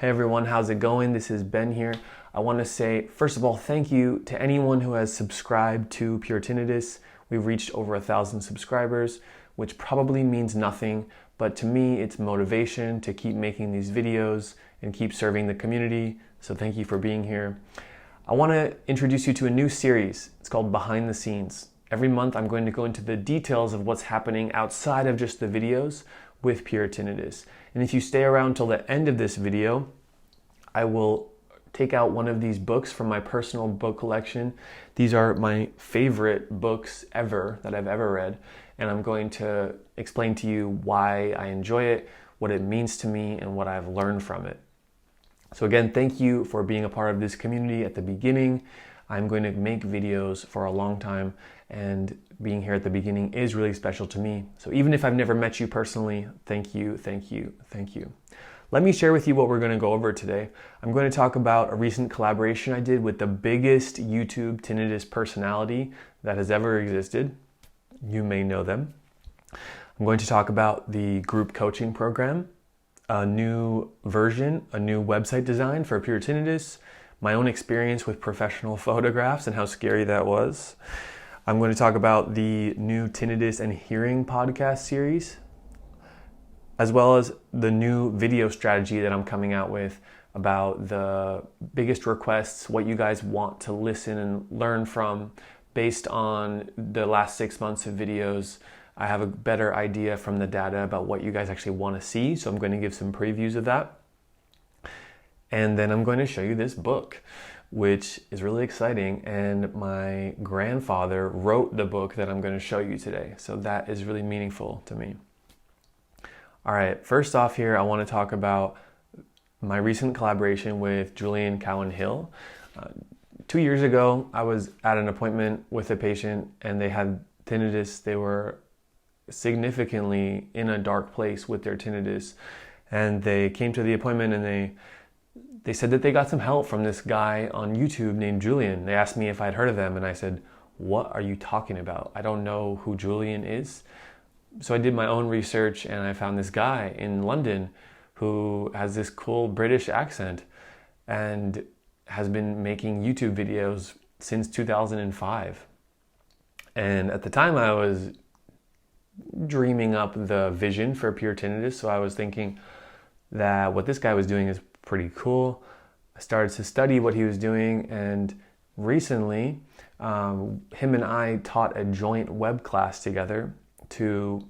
Hey everyone, how's it going? This is Ben here. I want to say, first of all, thank you to anyone who has subscribed to Pure Tinnitus. We've reached over 1,000 subscribers, which probably means nothing, but to me, it's motivation to keep making these videos and keep serving the community. So thank you for being here. I want to introduce you to a new series. It's called Behind the Scenes. Every month, I'm going to go into the details of what's happening outside of just the videos with Pure Tinnitus. And if you stay around till the end of this video, I will take out one of these books from my personal book collection. These are my favorite books ever that I've ever read. And I'm going to explain to you why I enjoy it, what it means to me, and what I've learned from it. So again, thank you for being a part of this community at the beginning. I'm going to make videos for a long time, and being here at the beginning is really special to me. So even if I've never met you personally, thank you, thank you, thank you. Let me share with you what we're going to go over today. I'm going to talk about a recent collaboration I did with the biggest YouTube tinnitus personality that has ever existed. You may know them. I'm going to talk about the group coaching program, a new version, a new website design for Pure Tinnitus, my own experience with professional photographs and how scary that was. I'm going to talk about the new Tinnitus and Hearing podcast series, as well as the new video strategy that I'm coming out with about the biggest requests, what you guys want to listen and learn from based on the last 6 months of videos. I have a better idea from the data about what you guys actually want to see, so I'm going to give some previews of that. And then I'm going to show you this book, which is really exciting, and my grandfather wrote the book that I'm going to show you today, so that is really meaningful to me. All right, first off here, I want to talk about my recent collaboration with Julian Cowan Hill. 2 years ago, I was at an appointment with a patient and they had tinnitus. They were significantly in a dark place with their tinnitus. And they came to the appointment and they said that they got some help from this guy on YouTube named Julian. They asked me if I'd heard of them and I said, "What are you talking about? I don't know who Julian is." So I did my own research and I found this guy in London who has this cool British accent and has been making YouTube videos since 2005. And at the time I was dreaming up the vision for Pure Tinnitus, so I was thinking that what this guy was doing is pretty cool. I started to study what he was doing, and recently him and I taught a joint web class together to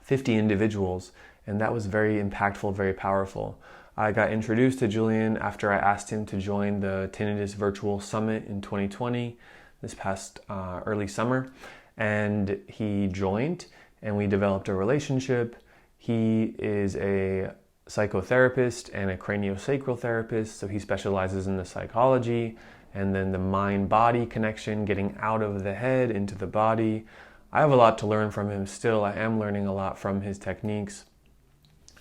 50 individuals, and that was very impactful, very powerful. I got introduced to Julian after I asked him to join the Tinnitus Virtual Summit in 2020, this past early summer, and he joined and we developed a relationship. He is a psychotherapist and a craniosacral therapist, so he specializes in the psychology and then the mind-body connection, getting out of the head into the body. I have a lot to learn from him still. I am learning a lot from his techniques.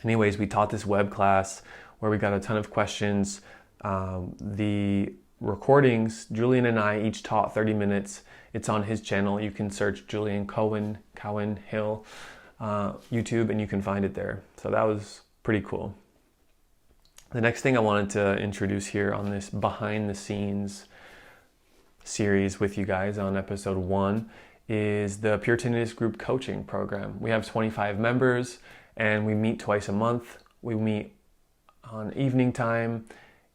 Anyways, we taught this web class where we got a ton of questions. The recordings, Julian and I each taught 30 minutes. It's on his channel. You can search Julian Cowan Hill YouTube and you can find it there. So that was pretty cool. The next thing I wanted to introduce here on this behind the scenes series with you guys on episode 1 is the Pure Tinnitus group coaching program. We have 25 members and we meet twice a month. We meet on evening time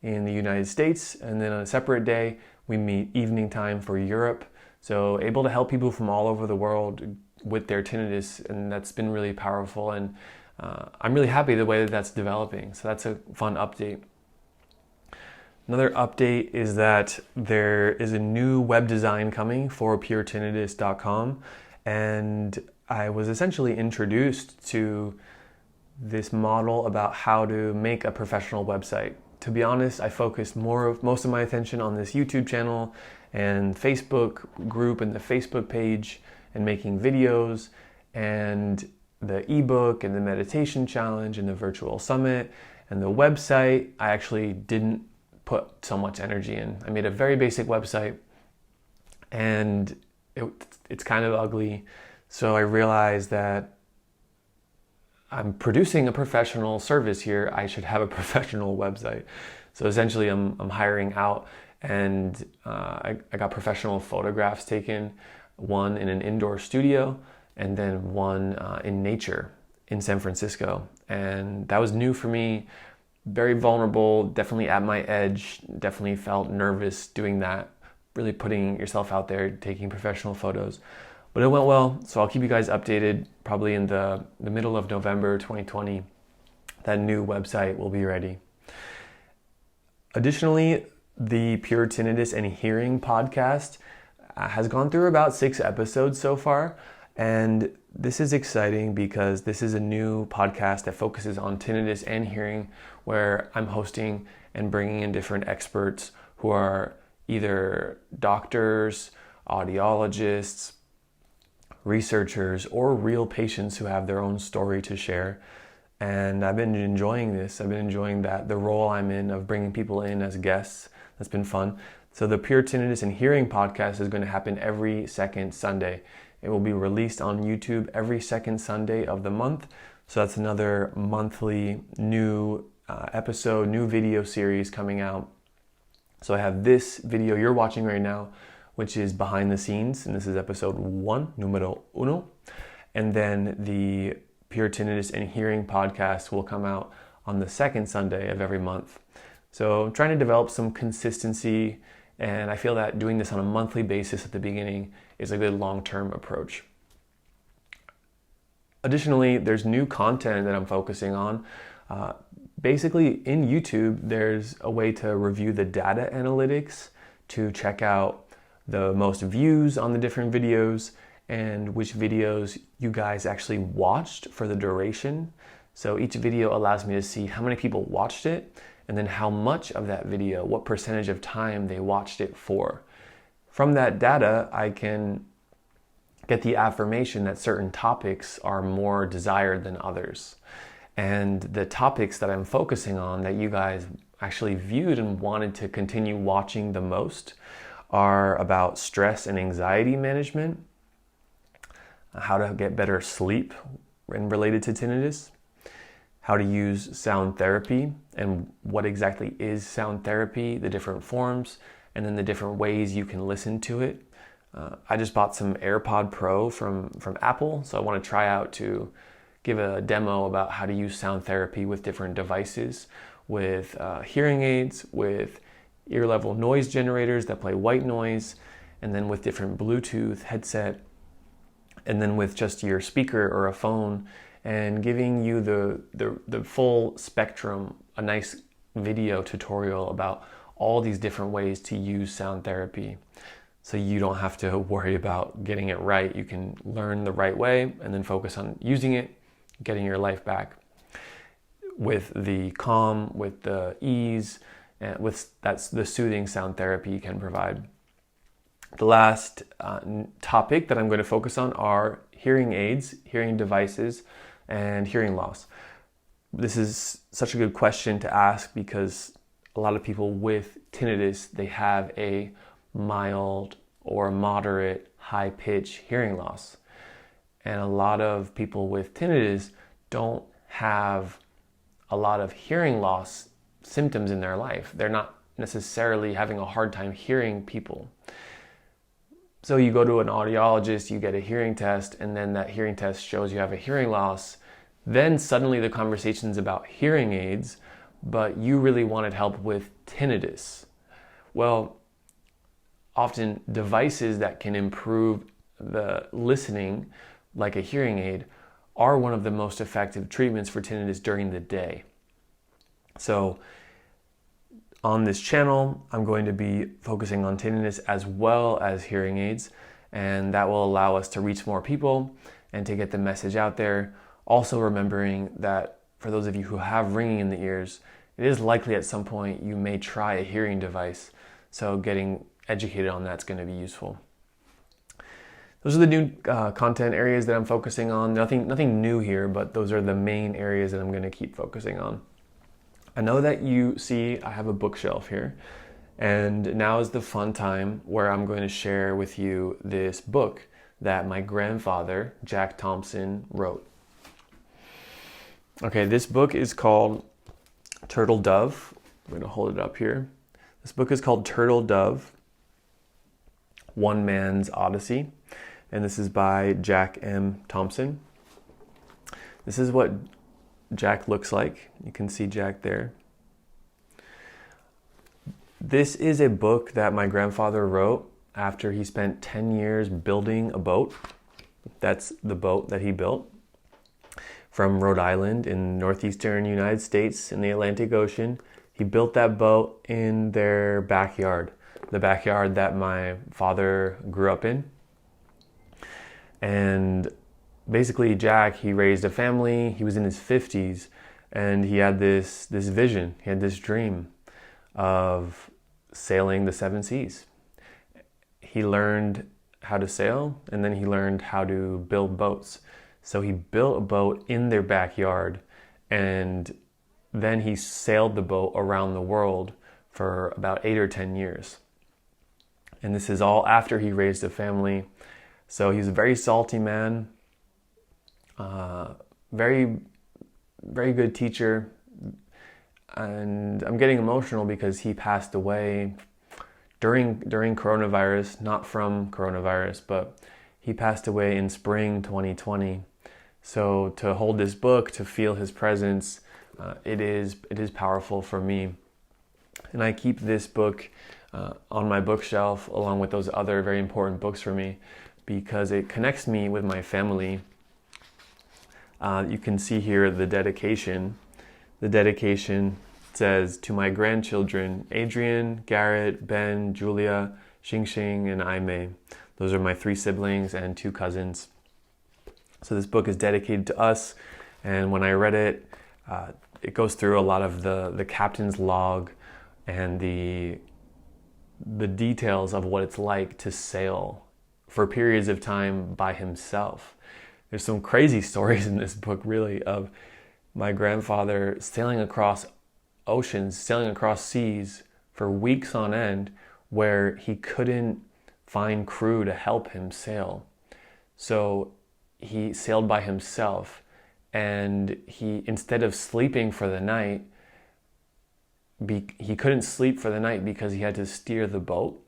in the United States, and then on a separate day, we meet evening time for Europe. So able to help people from all over the world with their tinnitus, and that's been really powerful, and I'm really happy the way that that's developing. So that's a fun update. Another update is that there is a new web design coming for puretinnitus.com, and I was essentially introduced to this model about how to make a professional website. To be honest, I focused most of my attention on this YouTube channel and Facebook group and the Facebook page and making videos and the ebook and the meditation challenge and the virtual summit and the website. I actually didn't put so much energy in. I made a very basic website and it's kind of ugly. So I realized that I'm producing a professional service here, I should have a professional website. So essentially I'm hiring out, and I got professional photographs taken, one in an indoor studio and then one in nature in San Francisco. And that was new for me, very vulnerable, definitely at my edge, definitely felt nervous doing that, really putting yourself out there, taking professional photos. But it went well, so I'll keep you guys updated. Probably in the middle of November 2020, that new website will be ready. Additionally, the Pure Tinnitus and Hearing podcast has gone through about 6 episodes so far. And this is exciting because this is a new podcast that focuses on tinnitus and hearing, where I'm hosting and bringing in different experts who are either doctors, audiologists, researchers, or real patients who have their own story to share. And I've been enjoying this. I've been enjoying the role I'm in of bringing people in as guests. That's been fun. So the Pure Tinnitus and Hearing podcast is going to happen every second Sunday. It will be released on YouTube every second Sunday of the month. So that's another monthly new episode, new video series coming out. So I have this video you're watching right now, which is behind the scenes, and this is episode 1, numero uno. And then the Pure Tinnitus and Hearing podcast will come out on the second Sunday of every month. So I'm trying to develop some consistency, and I feel that doing this on a monthly basis at the beginning is a good long-term approach. Additionally, there's new content that I'm focusing on. Basically, in YouTube, there's a way to review the data analytics to check out the most views on the different videos and which videos you guys actually watched for the duration. So each video allows me to see how many people watched it, and then how much of that video, what percentage of time they watched it for. From that data, I can get the affirmation that certain topics are more desired than others. And the topics that I'm focusing on that you guys actually viewed and wanted to continue watching the most are about stress and anxiety management, how to get better sleep and related to tinnitus, how to use sound therapy and what exactly is sound therapy, the different forms, and then the different ways you can listen to it. I just bought some AirPod Pro from Apple, so I want to try out to give a demo about how to use sound therapy with different devices, with hearing aids, with ear level noise generators that play white noise, and then with different Bluetooth headset, and then with just your speaker or a phone, and giving you the full spectrum, a nice video tutorial about all these different ways to use sound therapy. So you don't have to worry about getting it right. You can learn the right way and then focus on using it, getting your life back with the calm, with the ease, and that's the soothing sound therapy you can provide. The last topic that I'm going to focus on are hearing aids, hearing devices, and hearing loss. This is such a good question to ask because a lot of people with tinnitus, they have a mild or moderate high pitch hearing loss. And a lot of people with tinnitus don't have a lot of hearing loss symptoms in their life. They're not necessarily having a hard time hearing people. So you go to an audiologist, you get a hearing test, and then that hearing test shows you have a hearing loss. Then suddenly the conversation's about hearing aids, but you really wanted help with tinnitus. Well, often devices that can improve the listening, like a hearing aid, are one of the most effective treatments for tinnitus during the day. So on this channel, I'm going to be focusing on tinnitus as well as hearing aids, and that will allow us to reach more people and to get the message out there. Also remembering that for those of you who have ringing in the ears, it is likely at some point you may try a hearing device, so getting educated on that's going to be useful. Those are the new content areas that I'm focusing on. Nothing new here, but those are the main areas that I'm going to keep focusing on. I know that you see I have a bookshelf here, and now is the fun time where I'm going to share with you this book that my grandfather, Jack Thompson, wrote. Okay, this book is called Turtle Dove. I'm going to hold it up here. This book is called Turtle Dove, One Man's Odyssey, and this is by Jack M. Thompson. This is what Jack looks like. You can see Jack there. This is a book that my grandfather wrote after he spent 10 years building a boat. That's the boat that he built from Rhode Island in northeastern United States in the Atlantic Ocean. He built that boat in their backyard, the backyard that my father grew up in. And basically Jack, he raised a family, he was in his 50s, and he had this vision, he had this dream of sailing the seven seas. He learned how to sail, and then he learned how to build boats. So he built a boat in their backyard, and then he sailed the boat around the world for about 8 or 10 years. And this is all after he raised a family. So he was a very salty man, very, very good teacher. And I'm getting emotional because he passed away during coronavirus, not from coronavirus, but he passed away in spring 2020. So to hold this book, to feel his presence, it is powerful for me. And I keep this book on my bookshelf along with those other very important books for me because it connects me with my family. You can see here the dedication. The dedication says, "To my grandchildren, Adrian, Garrett, Ben, Julia, Xing, and Aimee." Those are my 3 siblings and 2 cousins. So this book is dedicated to us, and when I read it, it goes through a lot of the captain's log and the details of what it's like to sail for periods of time by himself. There's some crazy stories in this book, really, of my grandfather sailing across oceans, sailing across seas for weeks on end where he couldn't find crew to help him sail. So he sailed by himself, and he, instead of sleeping for the night, he couldn't sleep for the night because he had to steer the boat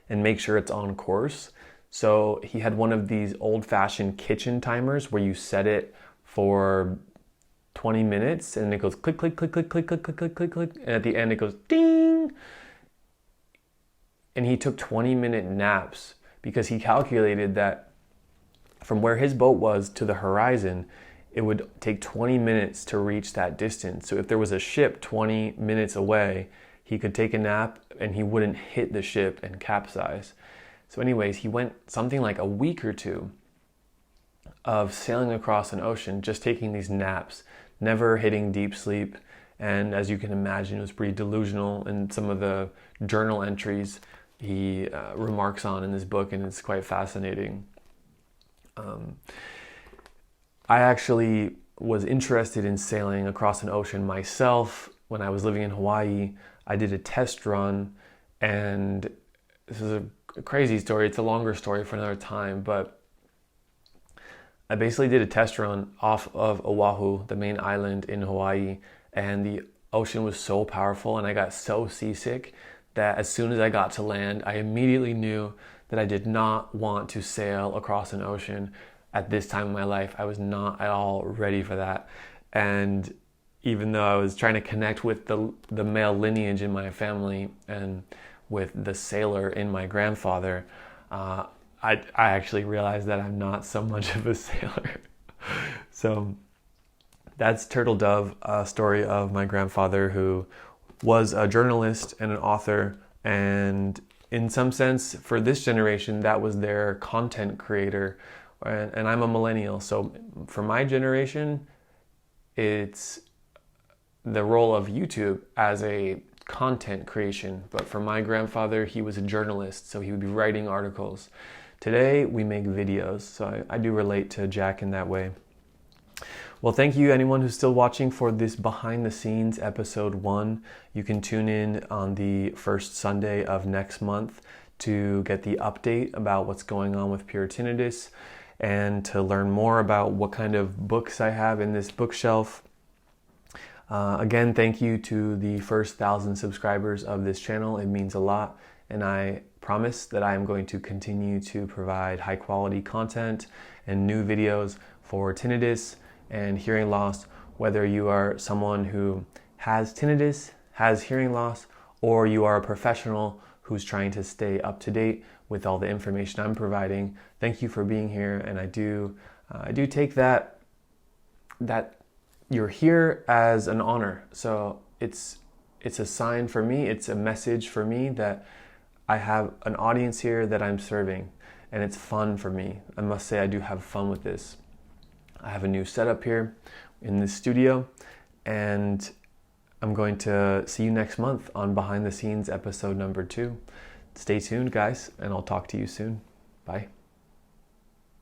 and make sure it's on course. So he had one of these old-fashioned kitchen timers where you set it for 20 minutes and it goes click, click, click, click, click, click, click, click, click, click, and at the end it goes ding. And he took 20-minute naps because he calculated that from where his boat was to the horizon, it would take 20 minutes to reach that distance. So if there was a ship 20 minutes away, he could take a nap and he wouldn't hit the ship and capsize. So anyways, he went something like a week or 2 of sailing across an ocean, just taking these naps, never hitting deep sleep. And as you can imagine, it was pretty delusional. And some of the journal entries he remarks on in this book, and it's quite fascinating. I actually was interested in sailing across an ocean myself when I was living in Hawaii. I did a test run, and this is a crazy story. It's a longer story for another time, but I basically did a test run off of Oahu, the main island in Hawaii, and the ocean was so powerful and I got so seasick that as soon as I got to land, I immediately knew that I did not want to sail across an ocean at this time in my life. I was not at all ready for that. And even though I was trying to connect with the male lineage in my family and with the sailor in my grandfather, I actually realized that I'm not so much of a sailor. So that's Turtle Dove, a story of my grandfather who was a journalist and an author, and in some sense, for this generation, that was their content creator. And I'm a millennial, so for my generation, it's the role of YouTube as a content creation. But for my grandfather, he was a journalist, so he would be writing articles. Today, we make videos, so I do relate to Jack in that way. Well, thank you anyone who's still watching for this behind the scenes episode 1. You can tune in on the first Sunday of next month to get the update about what's going on with Pure Tinnitus. and to learn more about what kind of books I have in this bookshelf. Again, thank you to the first 1,000 subscribers of this channel. It means a lot, and I promise that I am going to continue to provide high quality content and new videos for tinnitus and hearing loss, whether you are someone who has tinnitus, has hearing loss, or you are a professional who's trying to stay up to date with all the information I'm providing. Thank you for being here, and I do take that you're here as an honor. So it's a sign for me, it's a message for me that I have an audience here that I'm serving, and it's fun for me. I must say I do have fun with this. I have a new setup here in this studio, and I'm going to see you next month on Behind the Scenes episode number 2. Stay tuned, guys, and I'll talk to you soon. Bye.